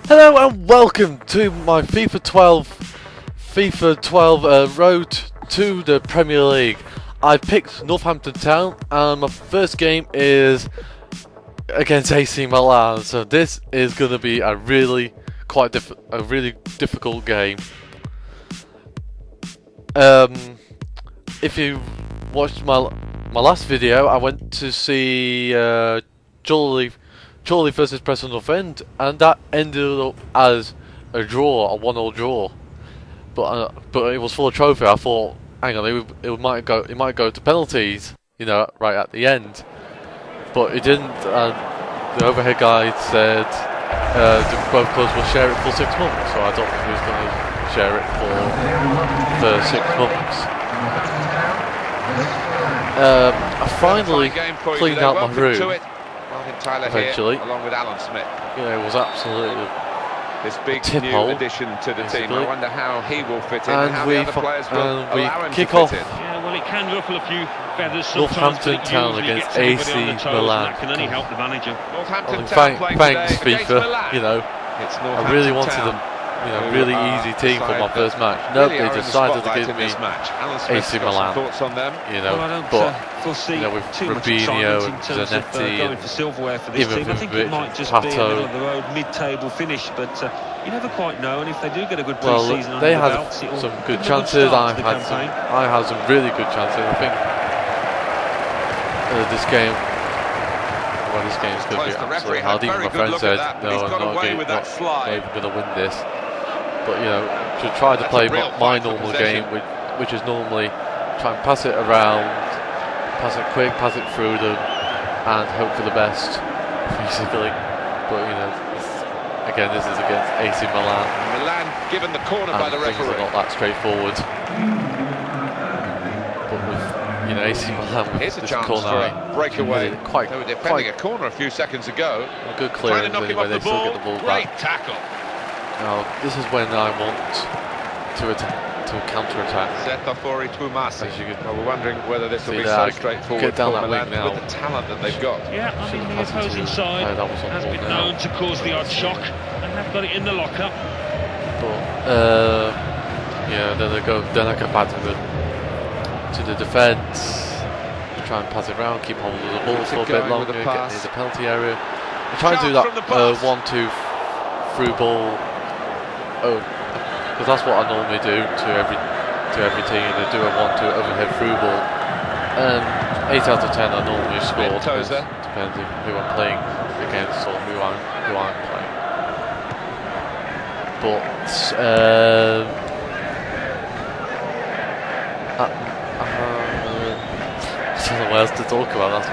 Hello and welcome to my FIFA 12 road to the Premier League. I picked Northampton Town and my first game is against AC Milan, so this is going to be a really difficult game. If you watched my last video, I went to see Chorley versus Preston North End, and that ended up as a draw, a 1-1 draw. But it was full of trophy. I thought, hang on, it might go to penalties, you know, right at the end. But it didn't. And the overhead guy said both clubs will share it for 6 months. So I don't think he was going to share it for 6 months. I finally cleaned out my room. Eventually, along with Alan Smith. Yeah, it was absolutely this big new addition to the team. I wonder how he will fit in and how the other players will allow him kick to off. fit in. Yeah, well, it can ruffle a few feathers. Northampton Town against AC Milan. That can only help the manager. Northampton Town thanks FIFA. FIFA. You know, I really wanted them. You know, really easy team for my first match. No, they decided to give me AC Milan. You know, but you know, with Robinho and Zanetti and even I think it might just be a middle of the road mid-table finish, but you never quite know. And if they do get a good pre-season under they the had belts, some good chances. I had some really good chances. I think this game. Well, this game's going to be absolutely hard. Even my friend said, no, I'm not even going to win this. But, you know, to try to play my normal game, which is normally try and pass it around, pass it quick, pass it through them, and hope for the best, basically. But, you know, again, this is against AC Milan. Milan given the corner by the referee. Things are not that straightforward. But with, you know, AC Milan with here's a this chance corner, for a breakaway. They were defending a corner a few seconds ago. A good clearance anyway, they still get the ball back. Great tackle. Now, this is when I want to counter-attack. As you can, well, we're wondering whether this will be so straightforward get down for that Milan now. with the talent that they've got. Yeah, I mean, the opposing side has been known to cause the odd shock, and they've got it in the locker. But yeah, then I go back to the defence, try and pass it around, keep hold of the ball for a bit longer, get near the penalty area. I try and do that 1-2 through ball. Oh, because that's what I normally do to every team. I do a 1-2 overhead through ball, and 8 out of 10 I normally score. Depends who I'm playing against or who I'm playing. But I don't know what else to talk about. That's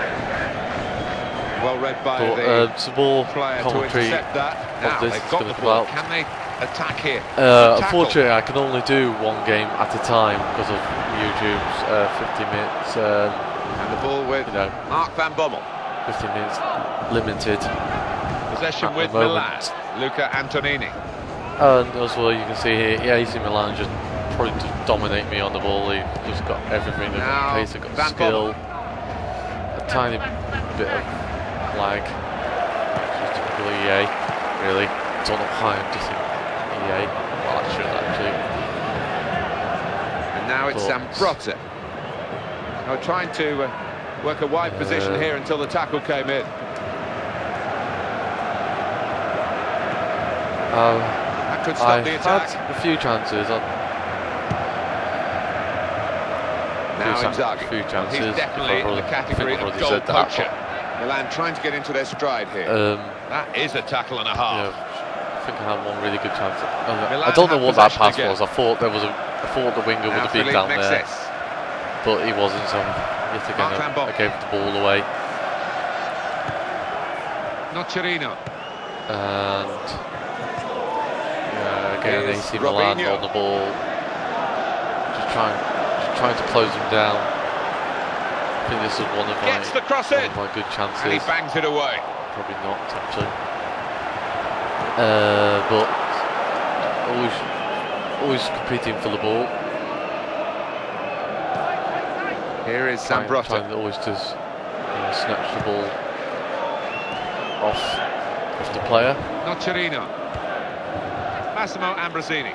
well read by the some more commentary of this is going to come out. Can they attack here? Unfortunately, I can only do one game at a time because of YouTube's 50 minutes. And the ball with Mark van Bommel. 50 minutes limited. Possession with Milan. Luca Antonini. And as well, you can see here, AC Milan just probably dominate me on the ball. They've just got everything. They've got pace, they've got skill, a tiny bit of lag. Just typical EA, really. Don't know why I'm just in EA. Well, I should actually. And now it's Zambrotta. Now trying to work a wide position here until the tackle came in. That could stop the attack. Had a few chances. Now Inzaghi. Few chances. He's definitely in the category of goal poacher. Milan trying to get into their stride here. That is a tackle and a half. Yeah, I think I had one really good chance. I don't know what that pass was. I thought the winger would have been down there, but he wasn't. So yet again, I gave the ball away. Nocerino. And again, AC Milan on the ball, just trying to close him down. I think this is one of my good chances. And he bangs it away. Probably not actually, but always competing for the ball. Here is Zambrotta. Trying always to snatch the ball off the player. Nocerino. Massimo Ambrosini.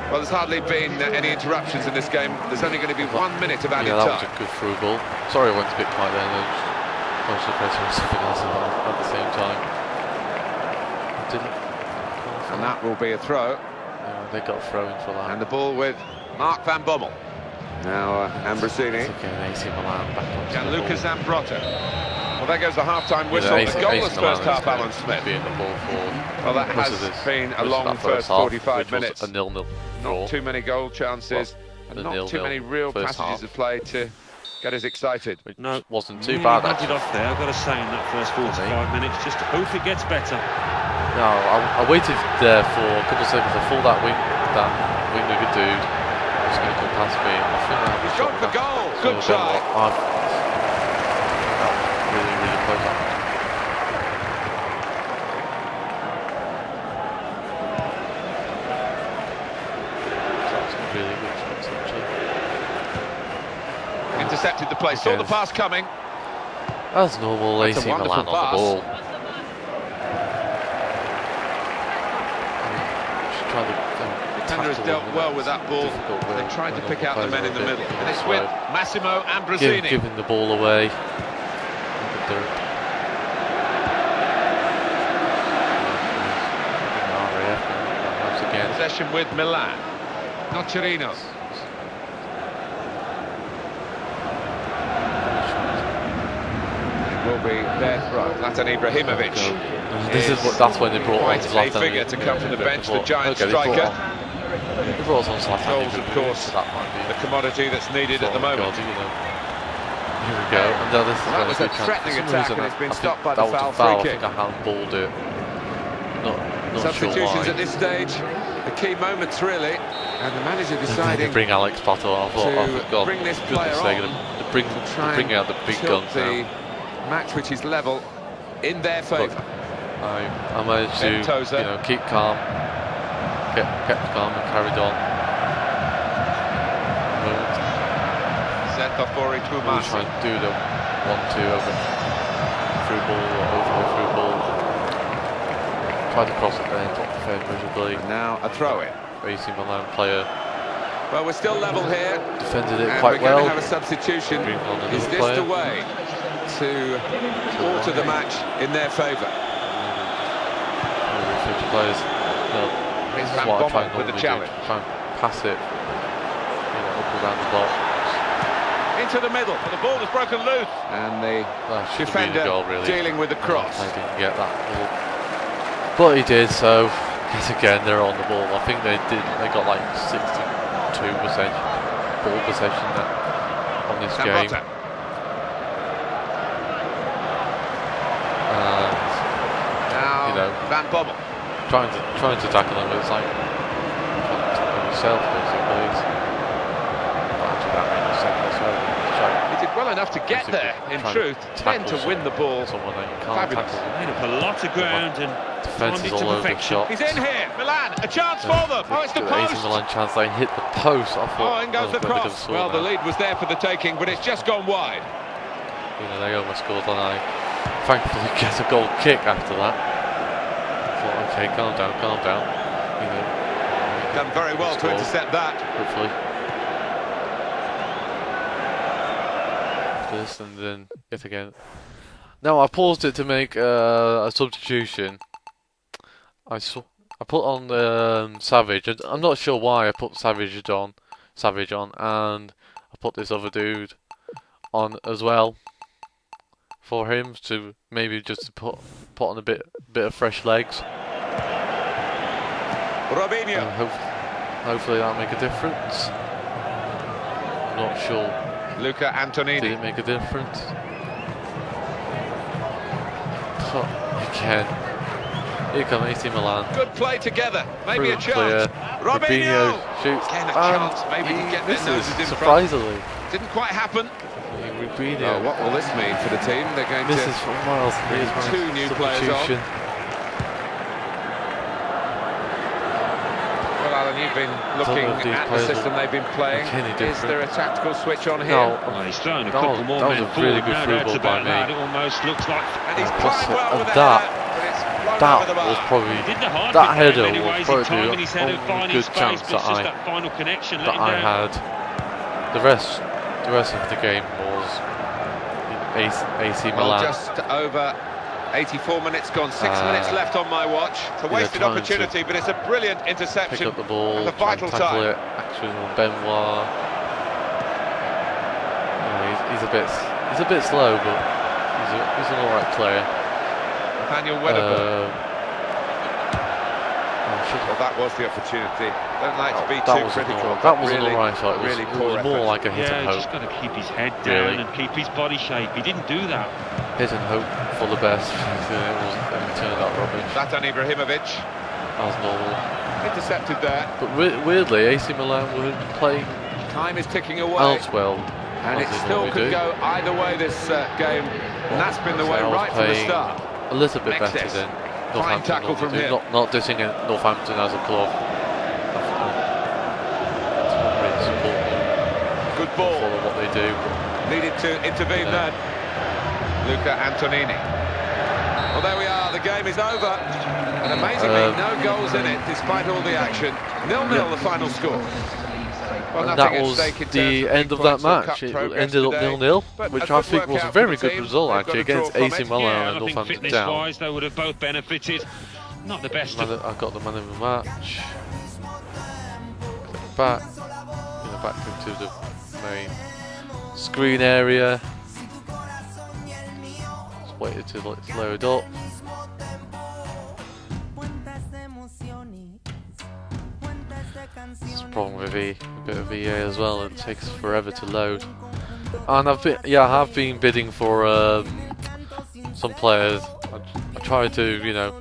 Well, there's hardly been any interruptions in this game. There's only going to be 1 minute of added that time. was a good through ball. Sorry I went a bit quiet there. I was supposed to something else at the same time. Didn't. And that will be a throw. Yeah, they got a throw in for that. And the ball with Mark van Bommel. Now Ambrosini. AC Milan back on Gianluca Zambrotta. Well, there goes the half-time whistle. Yeah, the goalless first half, Alan Smith. Being the ball forward. Well, that has been a long first 45 minutes. A 0-0 Not too many goal chances, and not too many real passages of play to get us excited. No, wasn't too bad. Knocked it off there. I've got to say, in that first 45 minutes, just hope it gets better. No, I waited there for a couple of seconds. I thought that wing-looker dude was going to come past me. I think He's gone for goal. Good try. Really, really close up. Really good shots, actually. Intercepted the play, saw the pass coming. As normal, AC Milan on the ball. Defender has dealt well with that ball. They tried to pick out the men in the middle. And it's with Massimo Ambrosini. Giving the ball away. Possession with Milan. Nocerino. It will be their throw. Zlatan Ibrahimovic. That's when they brought on Zlatan. Quite a figure to come from the bench, the giant striker. They brought on Zlatan. Goals, of course, the commodity that's needed at the moment. Here we go. And this is that was a threatening attack, and it's been stopped by the foul free kick. I think I handballed it. Not Substitutions sure at this stage, the key moments really, and the manager deciding bring Alex Pato off. To bring this player on, bring out the big guns the match which is level in their favour. I managed to keep calm, kept calm and carried on. Zentofori Twumasi. Trying to do the 1-2 over through ball or over the through ball. Tried to cross it there, dropped the phone miserably. And now a throw-in. AC Milan player. Well, we're still level here. Defended it and quite we're well. Going to have a substitution. Is this the way to alter the match in their favour? Players. No, Here's this is Van what I try Bommel with the challenge. Try and pass it, up around the box. Into the middle, but the ball has broken loose. And the defender really. dealing with the cross. I didn't get that ball. But he did, so yet again they're on the ball. I think they got like 62% ball possession on this game. And Van Bommel trying to tackle him, but it's like trying to tackle yourself basically. He did well enough to get there, in truth, then to win the ball. Someone that you can't tackle. Made up a lot of ground and defence is all over the shot. He's in here, Milan, a chance for them. Oh, it's the post. AC Milan chance, they hit the post. I thought, in goes the cross. Well, the lead was there for the taking, but it's just gone wide. They almost scored, and I thankfully get a goal kick after that. I thought, okay, calm down. Done very well to intercept that. Hopefully. This and then yet again. Now I paused it to make a substitution. I put on Savage. I'm not sure why I put Savage on, and I put this other dude on as well for him to maybe just to put on a bit of fresh legs. Robinho. Hopefully that'll make a difference. I'm not sure. Luca Antonini. Did it make a difference? Again. Here comes AC Milan. Good play together. Maybe a chance. Clear. Robinho shoots. Again a chance. Maybe to get their noses in surprisingly. front. Didn't quite happen. Rubinho. What will this mean for the team? They're going to from Miles. bring two new players on. Well, Alan Alan, you've been looking at the system they've been playing. Is there a tactical switch on here? No, well, he's thrown a couple more men was a really good forward. through ball by me. It almost looks like... And he's playing well with that was probably that header was probably the only good chance that I had. The rest of the game was AC Milan. Well, just over 84 minutes gone, 6 minutes left on my watch. It's a wasted opportunity, but it's a brilliant interception. Pick up the ball, at a vital tackle time. it, action on Benoit. He's a bit slow, but he's an alright player. Nathaniel Wedderburn. Well, that was the opportunity. Don't like to be too critical. That was really, an alright shot. It was more like a hit and hope. He's just got to keep his head down and keep his body shape. He didn't do that. Hit and hope for the best. It turned out rubbish. Zlatan Ibrahimovic. As normal. Intercepted there. But weirdly, AC Milan were playing Time is ticking away. well. And it still could go either way this game. And that's been the way right from the start. A little bit better than Fine tackle from him. Not dissing Northampton as a club. Really support them. Good ball. Follow what they do. Needed to intervene then. Luca Antonini. Well, there we are. The game is over. And amazingly, no goals in it, despite all the action. 0-0 the final score. Well, and that was the end of that match. It ended up 0-0, which I think was a very good result actually against AC Milan and Northampton Town. They would have both benefited. Not the best. I got the man of the match. Back into the main screen area. Just waited till it's loaded up. It's a problem with a bit of EA as well. It takes forever to load. And I have been bidding for some players. I tried to, you know.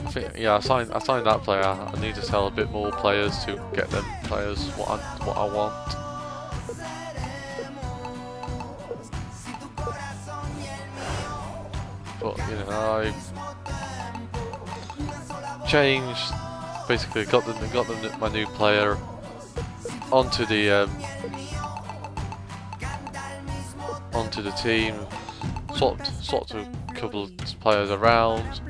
I signed that player. I need to sell a bit more players to get them players what I want. But you know, I changed. Basically, got my new player onto the team. Swapped a couple of players around.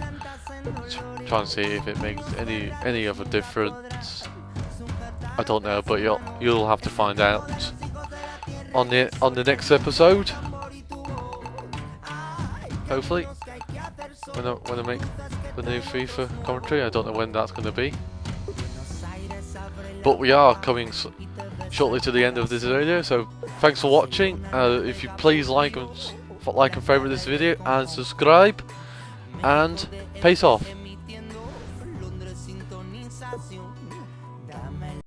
Trying to see if it makes any of a difference. I don't know, but you'll have to find out on the next episode. Hopefully, when I make the new FIFA commentary. I don't know when that's going to be, but we are coming shortly to the end of this video. So thanks for watching. If you please like and favourite this video and subscribe, and peace off.